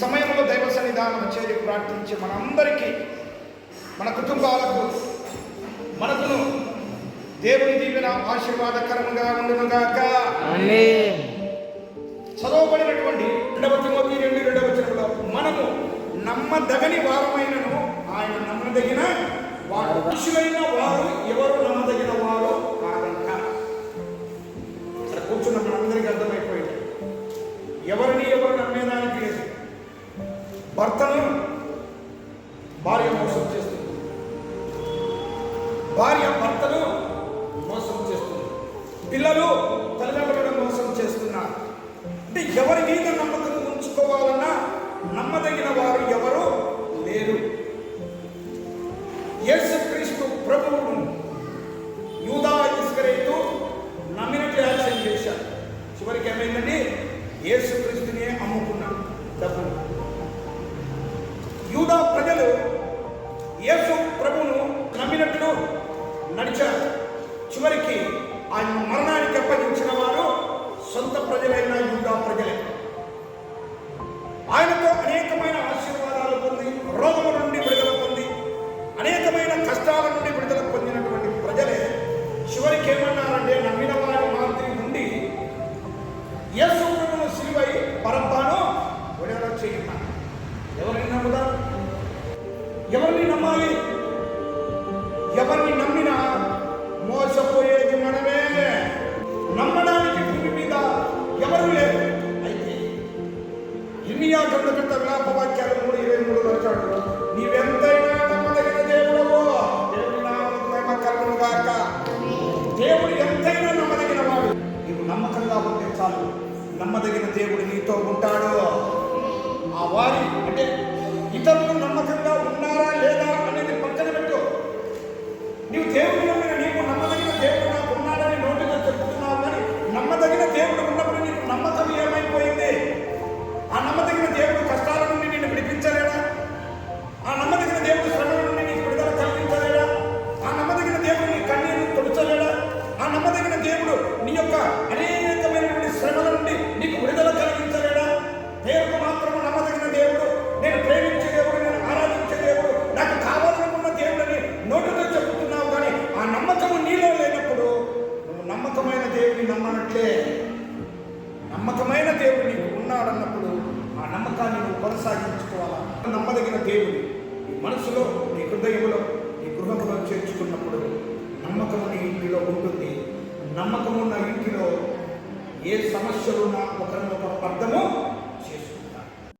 సమయంలో దైవ సన్నిధానం చేరి ప్రార్థించి మనందరికీ, మన కుటుంబాలకు, మనకును దేవుని దీవెన ఆశీర్వాదకరంగా ఉండునుగాక. చదవబడినటువంటి 2 తిమోతి 2:2 మనము నమ్మదగని వారమైనను ఆయన నమ్మదగిన వారు. మనుషులైన వారు ఎవరు నమ్మదగిన వారు కాదంట. అక్కడ కూర్చున్న మనందరికీ అర్థమైపోయింది, ఎవరు నమ్మేదానికి లేదు. భర్తను భార్య మోసం చేస్తుంది, భార్య భర్తను మోసం చేస్తుంది, పిల్లలు తల్లిదండ్రులను మోసం చేస్తున్నారు. అంటే ఎవరి మీద నమ్మకం ఉంచుకోవాలన్నా నమ్మదగిన వారు ఎవరు లేరు. యేసుక్రీస్తు ప్రభువును యూదా ఇస్కరియోతు నమ్మినట్లు యాక్షన్ చేశాడు. చివరికి ఏమైందండి? యేసుక్రీస్తునే అమ్ముకున్నాడు డబ్బులు. యూదా ప్రజలు యేసు ప్రభువును నమ్మినట్లు నడిచారు. చివరికి ఆయన మరణానికి అప్పగించిన వారు సొంత ప్రజలైన యూదా ప్రజలే. ఆయనతో అనేకమైన ఆశీర్వాదాలు పొంది, రోగముల నుండి విడుదల పొంది, అనేకమైన కష్టాల నుండి విడుదల పొందినటువంటి ప్రజలే చివరికి ఏమన్నారంటే, నమ్మిన వారి మాదిరి నుండి యేసు ప్రభువును సిలువై బరబ్బను విడుదల చేయమన్నారు. ఎవరిని నమ్ముదాం? ఎవరిని నమ్మాలి? ఎవరిని నమ్మినా మోసపోయేది మనమే. నమ్మడానికి భూమి మీద ఎవరు లేరు. అయితే ఇర్మియా గ్రంథకర్త విలాపవాక్యాలు 3:23 అంటాడు, నీవెంతైనా నమ్మదగిన దేవుడవో, దేవుని నామమునకు మహిమ కలుగునుగాక. దేవుడు ఎంతైనా నమ్మదగిన వాడు. నీవు నమ్మకంగా ఉంటే చాలు, నమ్మదగిన దేవుడు నీతో ఉంటాడు. ఆ వారి అంటే ఇతరులు నమ్మకంగా ఉన్నారా లేదా అనేది పక్కన పెట్టు. నీవు దేవుడు నమ్మిన నీవు నమ్మదగిన దేవుడు నాకు ఉన్నాడని నోటితో చెప్తున్నావు, కానీ నమ్మదగిన దేవుడు ఉన్నప్పుడు నీకు నమ్మకం ఏమైపోయింది? ఆ నమ్మదగిన దేవుడు కష్టాల నుండి నిన్ను విడిపించలేడా? ఆ నమ్మదగిన దేవుడు శ్రమల నుండి నీకు విడుదల కలిగించలేడా? ఆ నమ్మదగిన దేవుడు నీ కన్నీరు తుడచలేడా? ఆ నమ్మదగిన దేవుడు నీ యొక్క అనేకమైనటువంటి శ్రమల నుండి నీకు విడుదల కలిగించలేడా? దేవుడు మాత్రము నమ్మదగిన దేవుడు, నేను ప్రేమించే దేవుడు, నేను ఆరాధించే దేవుడు, నాకు కావాలనుకున్న దేవుడిని నోటితో చెప్పుతున్నావు, కానీ ఆ నమ్మకము నీలో లేనప్పుడు నువ్వు నమ్మకమైన దేవుడిని నమ్మనట్లే. నమ్మకమైన దేవుడు నీకు ఉన్నాడన్నప్పుడు ఆ నమ్మకాన్ని నువ్వు కొనసాగించుకోవాలా. నమ్మదగిన దేవుడు నీ మనసులో, నీ హృదయంలో, నీ గృహంలో చేర్చుకున్నప్పుడు నమ్మకము నీ ఇంటిలో ఉంటుంది. నమ్మకమున్న ఇంటిలో ఏ సమస్యలున్నా ఒకరినొకరు అర్థము